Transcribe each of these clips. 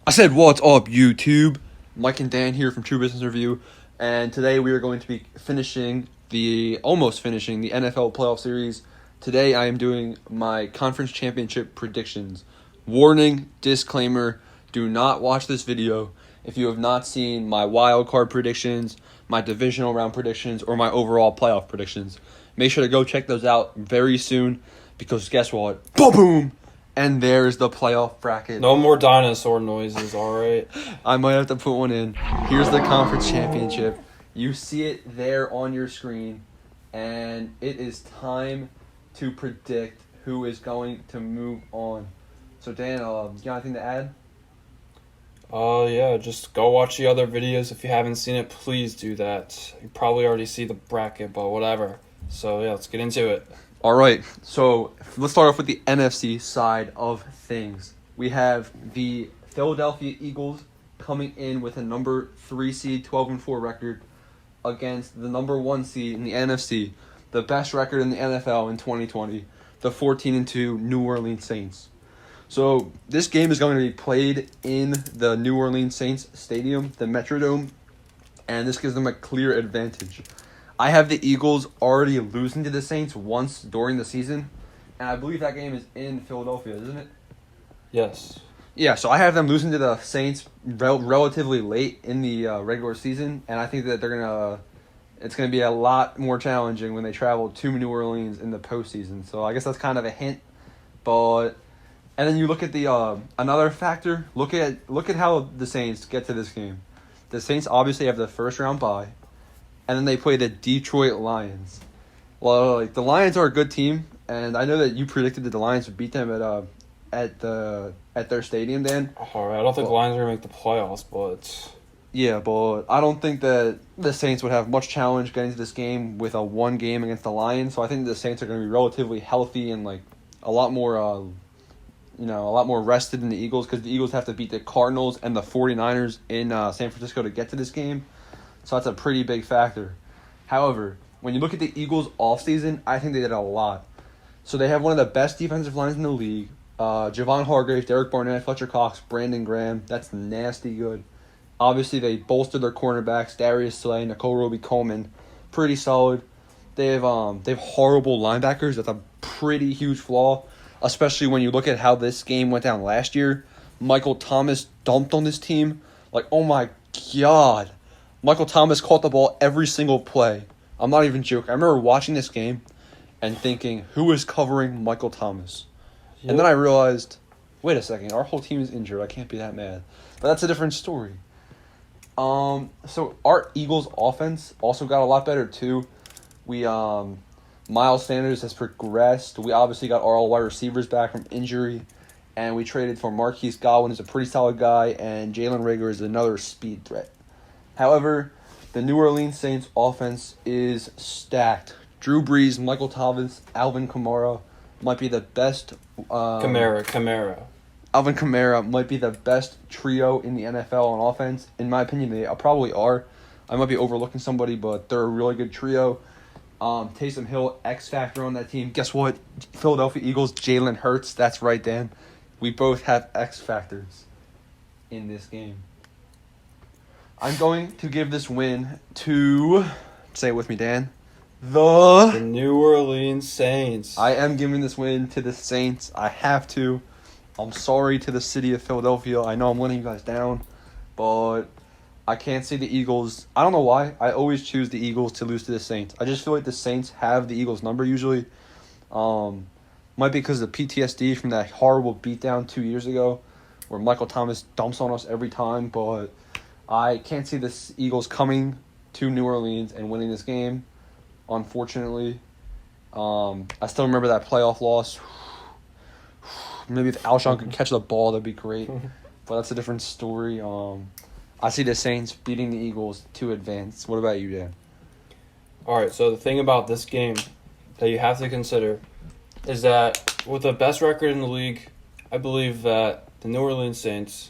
I said, what's up, YouTube? Mike and Dan here from True Business Review, and today we are going to be almost finishing the NFL playoff series. Today I am doing my conference championship predictions. Warning, disclaimer, do not watch this video if you have not seen my wild card predictions, my divisional round predictions, or my overall playoff predictions. Make sure to go check those out very soon, because guess what? Boom! And there's the playoff bracket. No more dinosaur noises, alright? I might have to put one in. Here's the conference championship. You see it there on your screen. And it is time to predict who is going to move on. So, Dan, you got anything to add? Yeah, just go watch the other videos. If you haven't seen it, please do that. You probably already see the bracket, but whatever. So, yeah, let's get into it. All right, so let's start off with the NFC side of things. We have the Philadelphia Eagles coming in with a number 3 seed, 12-4 record against the number 1 seed in the NFC, the best record in the NFL in 2020, the 14-2 New Orleans Saints. So this game is going to be played in the New Orleans Saints Stadium, the Metrodome, and this gives them a clear advantage. I have the Eagles already losing to the Saints once during the season, and I believe that game is in Philadelphia, isn't it? Yes. Yeah, so I have them losing to the Saints relatively late in the regular season, and I think that it's gonna be a lot more challenging when they travel to New Orleans in the postseason. So I guess that's kind of a hint, and then you look at the another factor. Look at how the Saints get to this game. The Saints obviously have the first round bye. And then they play the Detroit Lions. Well, the Lions are a good team, and I know that you predicted that the Lions would beat them at their stadium, Dan. Alright, I don't think the Lions are going to make the playoffs, but... Yeah, but I don't think that the Saints would have much challenge getting to this game with a one game against the Lions. So I think the Saints are going to be relatively healthy and a lot more rested than the Eagles, because the Eagles have to beat the Cardinals and the 49ers in San Francisco to get to this game. So that's a pretty big factor. However, when you look at the Eagles offseason, I think they did a lot. So they have one of the best defensive lines in the league. Javon Hargrave, Derek Barnett, Fletcher Cox, Brandon Graham. That's nasty good. Obviously, they bolstered their cornerbacks, Darius Slay, Nicole Roby-Coleman. Pretty solid. They have horrible linebackers. That's a pretty huge flaw, especially when you look at how this game went down last year. Michael Thomas dumped on this team. Oh my God. Michael Thomas caught the ball every single play. I'm not even joking. I remember watching this game and thinking, who is covering Michael Thomas? Yep. And then I realized, wait a second, our whole team is injured. I can't be that mad. But that's a different story. So our Eagles offense also got a lot better too. Miles Sanders has progressed. We obviously got our all wide receivers back from injury. And we traded for Marquise Godwin, who's a pretty solid guy, and Jalen Reagor is another speed threat. However, the New Orleans Saints offense is stacked. Drew Brees, Michael Thomas, Alvin Kamara might be the best. Kamara. Alvin Kamara might be the best trio in the NFL on offense. In my opinion, they probably are. I might be overlooking somebody, but they're a really good trio. Taysom Hill, X factor on that team. Guess what? Philadelphia Eagles, Jalen Hurts. That's right, Dan. We both have X factors in this game. I'm going to give this win to, say it with me, Dan, the New Orleans Saints. I am giving this win to the Saints. I have to. I'm sorry to the city of Philadelphia. I know I'm letting you guys down, but I can't see the Eagles. I don't know why. I always choose the Eagles to lose to the Saints. I just feel like the Saints have the Eagles' number usually. Might be because of the PTSD from that horrible beatdown 2 years ago where Michael Thomas dumps on us every time, but I can't see the Eagles coming to New Orleans and winning this game, unfortunately. I still remember that playoff loss. Maybe if Alshon could catch the ball, that'd be great. But that's a different story. I see the Saints beating the Eagles to advance. What about you, Dan? All right, so the thing about this game that you have to consider is that with the best record in the league, I believe that the New Orleans Saints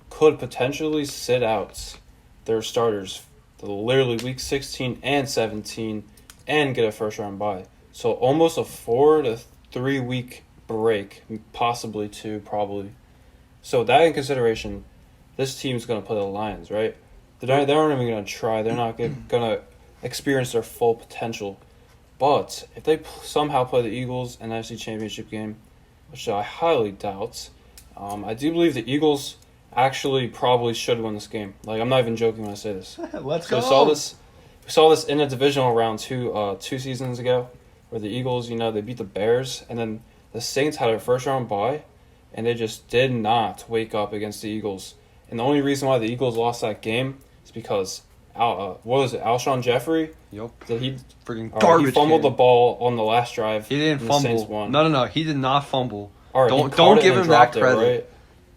could potentially sit out their starters literally week 16 and 17 and get a first-round bye. So almost a 4 to 3 week break, possibly 2, probably. So that in consideration, this team's going to play the Lions, right? They aren't even going to try. They're not going to experience their full potential. But if they somehow play the Eagles in the NFC Championship game, which I highly doubt, I do believe the Eagles actually probably should win this game. Like, I'm not even joking when I say this. Let's go. We saw this in a divisional round two seasons ago, where the Eagles, they beat the Bears, and then the Saints had a first-round bye, and they just did not wake up against the Eagles. And the only reason why the Eagles lost that game is because Alshon Jeffrey? Yep. Did he freaking garbage? He fumbled kid. the ball on the last drive. He didn't and fumble. The Saints won. No. He did not fumble. All right, don't give him that credit. Right?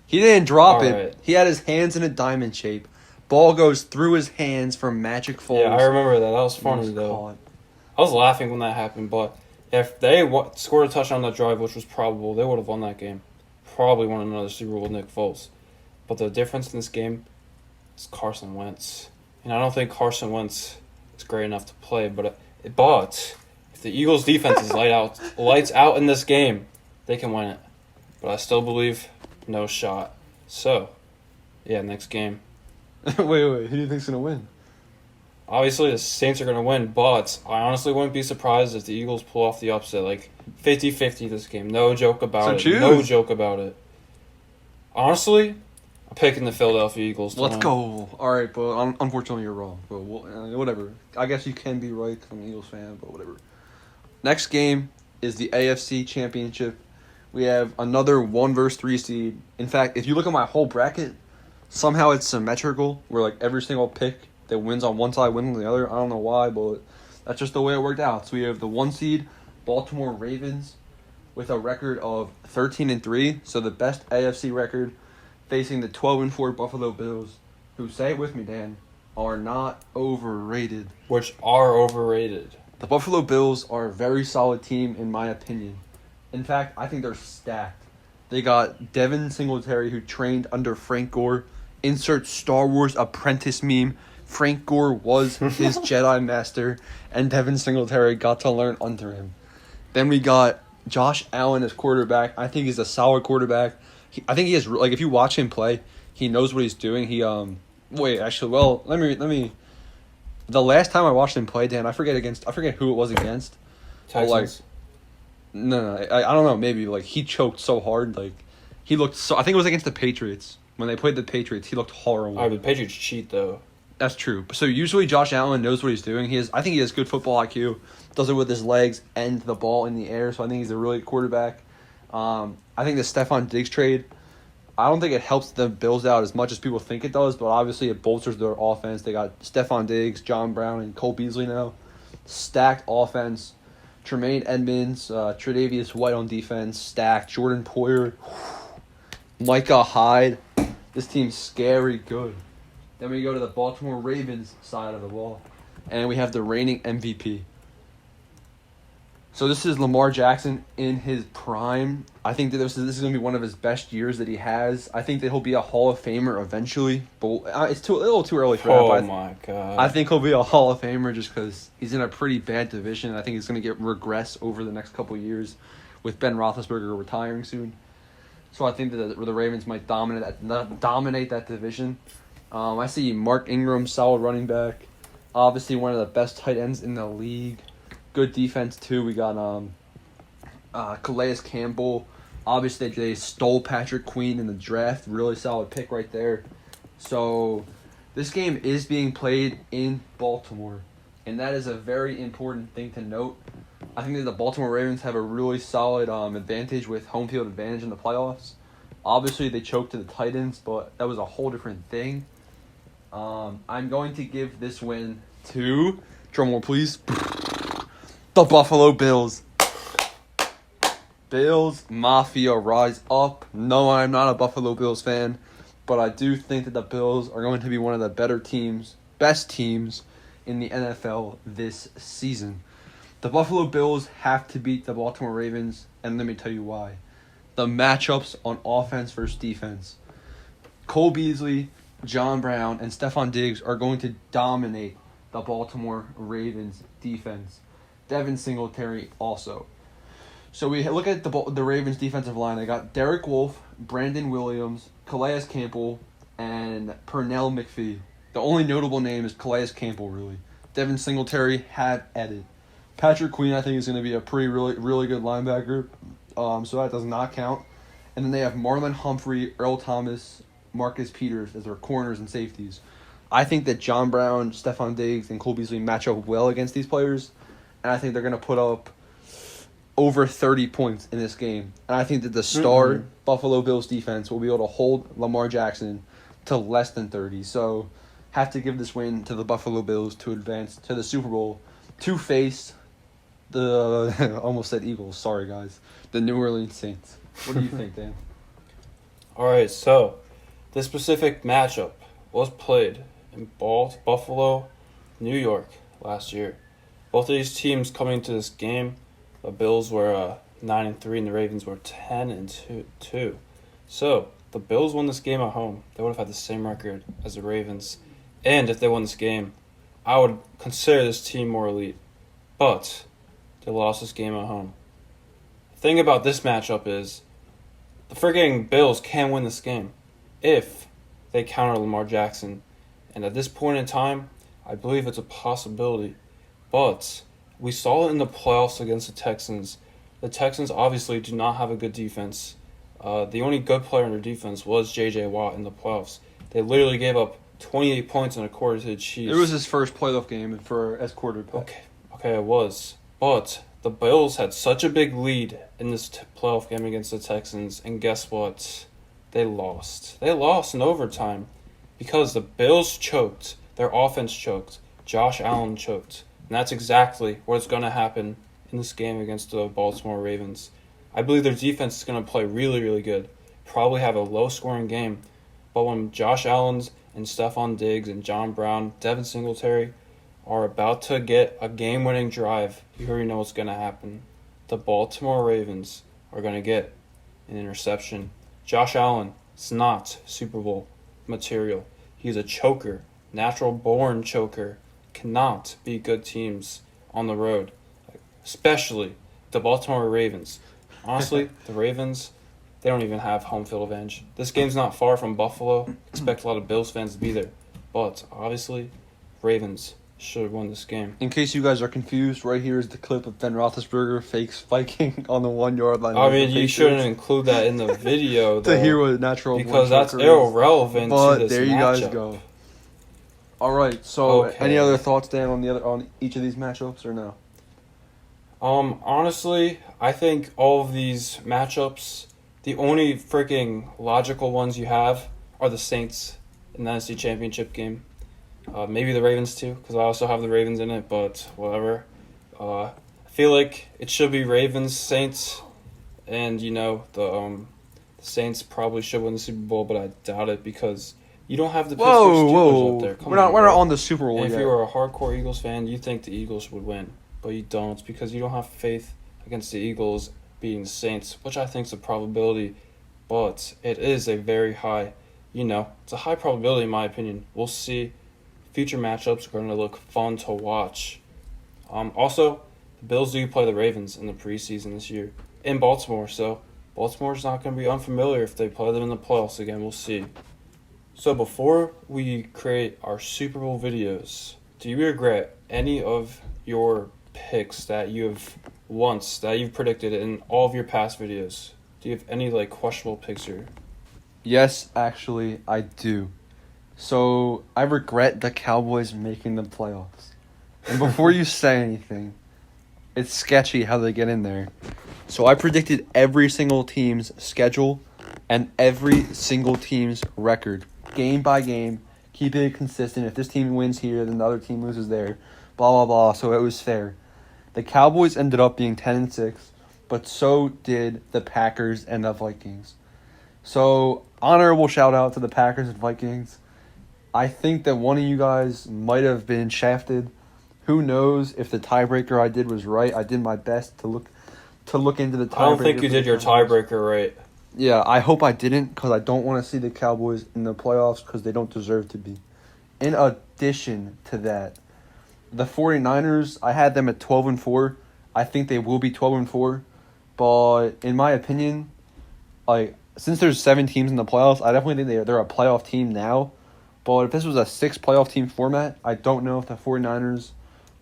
He didn't drop All it. right. He had his hands in a diamond shape. Ball goes through his hands from Magic Falls. Yeah, I remember that. That was funny, though. Caught. I was laughing when that happened, but if they scored a touchdown on that drive, which was probable, they would have won that game. Probably won another Super Bowl with Nick Foles. But the difference in this game is Carson Wentz. And I don't think Carson Wentz is great enough to play, but if the Eagles' defense is lights out in this game, they can win it. But I still believe no shot. So, yeah, next game. wait. Who do you think's gonna win? Obviously, the Saints are going to win, but I honestly wouldn't be surprised if the Eagles pull off the upset. Like, 50-50 this game. No joke about it. Choose. No joke about it. Honestly, I'm picking the Philadelphia Eagles to Let's win. go. All right, but unfortunately you're wrong. But whatever. I guess you can be right because I'm an Eagles fan, but whatever. Next game is the AFC Championship. We have another 1 versus 3 seed. In fact, if you look at my whole bracket, somehow it's symmetrical, where like every single pick that wins on one side wins on the other. I don't know why, but that's just the way it worked out. So we have the 1 seed, Baltimore Ravens, with a record of 13-3, so the best AFC record, facing the 12-4 Buffalo Bills, who, say it with me, Dan, are not overrated. Which are overrated. The Buffalo Bills are a very solid team, in my opinion. In fact, I think they're stacked. They got Devin Singletary, who trained under Frank Gore. Insert Star Wars apprentice meme. Frank Gore was his Jedi master, and Devin Singletary got to learn under him. Then we got Josh Allen as quarterback. I think he's a solid quarterback. I think he has, like, if you watch him play, he knows what he's doing. Let me. The last time I watched him play, Dan, I forget who it was against. Texans. No, I don't know. Maybe like he choked so hard, like he looked so. I think it was against the Patriots when they played the Patriots. He looked horrible. All right, the Patriots cheat though. That's true. So usually Josh Allen knows what he's doing. I think he has good football IQ. Does it with his legs and the ball in the air. So I think he's a really good quarterback. I think the Stephon Diggs trade, I don't think it helps the Bills out as much as people think it does, but obviously it bolsters their offense. They got Stephon Diggs, John Brown, and Cole Beasley now. Stacked offense. Tremaine Edmonds, Tre'Davious White on defense, stacked. Jordan Poyer, Micah Hyde. This team's scary good. Then we go to the Baltimore Ravens side of the ball, and we have the reigning MVP. So this is Lamar Jackson in his prime. I think that this is going to be one of his best years that he has. I think that he'll be a Hall of Famer eventually, but it's a little too early for that. Oh my God! I think he'll be a Hall of Famer just because he's in a pretty bad division. I think he's going to regress over the next couple of years with Ben Roethlisberger retiring soon. So I think that the Ravens might dominate that division. I see Mark Ingram, solid running back. Obviously one of the best tight ends in the league. Good defense too. We got Calais Campbell. Obviously they stole Patrick Queen in the draft. Really solid pick right there. So this game is being played in Baltimore, and that is a very important thing to note. I think that the Baltimore Ravens have a really solid advantage with home field advantage in the playoffs. Obviously they choked to the Titans, but that was a whole different thing. I'm going to give this win to, drumroll please, the Buffalo Bills. Bills Mafia rise up. No, I'm not a Buffalo Bills fan, but I do think that the Bills are going to be one of the best teams in the NFL this season. The Buffalo Bills have to beat the Baltimore Ravens, and let me tell you why. The matchups on offense versus defense. Cole Beasley, John Brown, and Stephon Diggs are going to dominate the Baltimore Ravens defense. Devin Singletary also. So we look at the Ravens defensive line. They got Derek Wolfe, Brandon Williams, Calais Campbell, and Pernell McPhee. The only notable name is Calais Campbell, really. Devin Singletary had added. Patrick Queen, I think, is going to be a really good linebacker, so that does not count. And then they have Marlon Humphrey, Earl Thomas, Marcus Peters as their corners and safeties. I think that John Brown, Stephon Diggs, and Cole Beasley match up well against these players, and I think they're going to put up over 30 points in this game. And I think that the star Buffalo Bills defense will be able to hold Lamar Jackson to less than 30. So have to give this win to the Buffalo Bills to advance to the Super Bowl to face the almost said Eagles. Sorry, guys. The New Orleans Saints. What do you think, Dan? All right, so this specific matchup was played in Buffalo, New York last year. Both of these teams coming into this game, the Bills were 9-3 and the Ravens were 10-2. So the Bills won this game at home. They would have had the same record as the Ravens, and if they won this game, I would consider this team more elite. But they lost this game at home. The thing about this matchup is the freaking Bills can win this game if they counter Lamar Jackson. And at this point in time, I believe it's a possibility. But we saw it in the playoffs against the Texans. The Texans obviously do not have a good defense. The only good player in their defense was J.J. Watt in the playoffs. They literally gave up 28 points in a quarter to the Chiefs. It was his first playoff game as quarterback. Okay, it was. But the Bills had such a big lead in this playoff game against the Texans, and guess what? They lost. They lost in overtime because the Bills choked. Their offense choked. Josh Allen choked. And that's exactly what's going to happen in this game against the Baltimore Ravens. I believe their defense is going to play really, really good. Probably have a low-scoring game. But when Josh Allen and Stephon Diggs and John Brown, Devin Singletary are about to get a game-winning drive, you already know what's going to happen. The Baltimore Ravens are going to get an interception. Josh Allen is not Super Bowl material. He's a choker, natural-born choker. Cannot beat good teams on the road, especially the Baltimore Ravens. Honestly, the Ravens, they don't even have home field advantage. This game's not far from Buffalo. Expect a lot of Bills fans to be there. But, obviously, Ravens should have won this game. In case you guys are confused, right here is the clip of Ben Roethlisberger fake spiking on the 1 yard line. I mean, you shouldn't include that in the video, though. To hear what natural because that's irrelevant but to this there you matchup. guys go. All right, so Okay. any other thoughts, Dan, on each of these matchups or no? Honestly, I think all of these matchups, the only freaking logical ones you have are the Saints in the NFC Championship game. Maybe the Ravens too, because I also have the Ravens in it, but whatever. I feel like it should be Ravens, Saints, and, the Saints probably should win the Super Bowl, but I doubt it because you don't have the Pittsburgh Steelers up there. Come We're not bro. on the Super Bowl And yet. if you're a hardcore Eagles fan, you think the Eagles would win, but you don't. It's because you don't have faith against the Eagles beating the Saints, which I think is a probability, but it is a very high, it's a high probability in my opinion. We'll see. Future matchups are going to look fun to watch. Also, the Bills do play the Ravens in the preseason this year in Baltimore, so Baltimore's not going to be unfamiliar if they play them in the playoffs again. We'll see. So before we create our Super Bowl videos, do you regret any of your picks that you've predicted in all of your past videos? Do you have any questionable picks here? Yes, actually, I do. So I regret the Cowboys making the playoffs. And before you say anything, it's sketchy how they get in there. So I predicted every single team's schedule and every single team's record, game by game, keeping it consistent. If this team wins here, then the other team loses there, blah, blah, blah. So it was fair. The Cowboys ended up being 10-6, but so did the Packers and the Vikings. So honorable shout out to the Packers and Vikings. I think that one of you guys might have been shafted. Who knows if the tiebreaker I did was right? I did my best to look into the tiebreaker. I don't think you did your tiebreaker right. Yeah, I hope I didn't because I don't want to see the Cowboys in the playoffs because they don't deserve to be. In addition to that, the 49ers, I had them at 12-4. I think they will be 12-4. But in my opinion, since there's 7 teams in the playoffs, I definitely think they're a playoff team now. But if this was a 6 playoff team format, I don't know if the 49ers,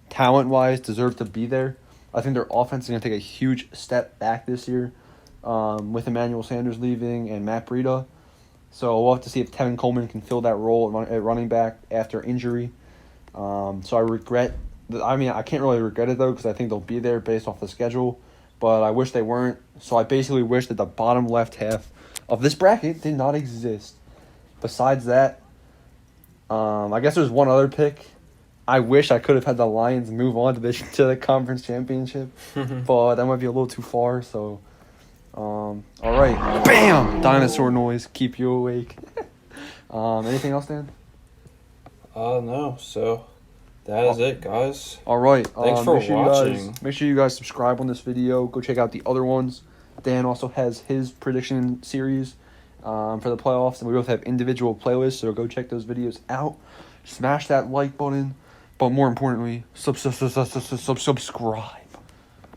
talent-wise, deserve to be there. I think their offense is going to take a huge step back this year with Emmanuel Sanders leaving and Matt Breida. So we'll have to see if Tevin Coleman can fill that role at running back after injury. So I regret – I can't really regret it, though, because I think they'll be there based off the schedule. But I wish they weren't. So I basically wish that the bottom left half of this bracket did not exist. Besides that, I guess there's one other pick. I wish I could have had the Lions move on to the conference championship, but that might be a little too far. So, all right, bam, dinosaur noise, keep you awake. Anything else, Dan? No. So that is it, guys. All right. Thanks for watching. Make sure you guys subscribe on this video. Go check out the other ones. Dan also has his prediction series for the playoffs, and we both have individual playlists, so go check those videos out. Smash that like button, but more importantly, subscribe.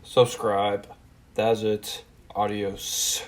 Subscribe. That's it. Adios.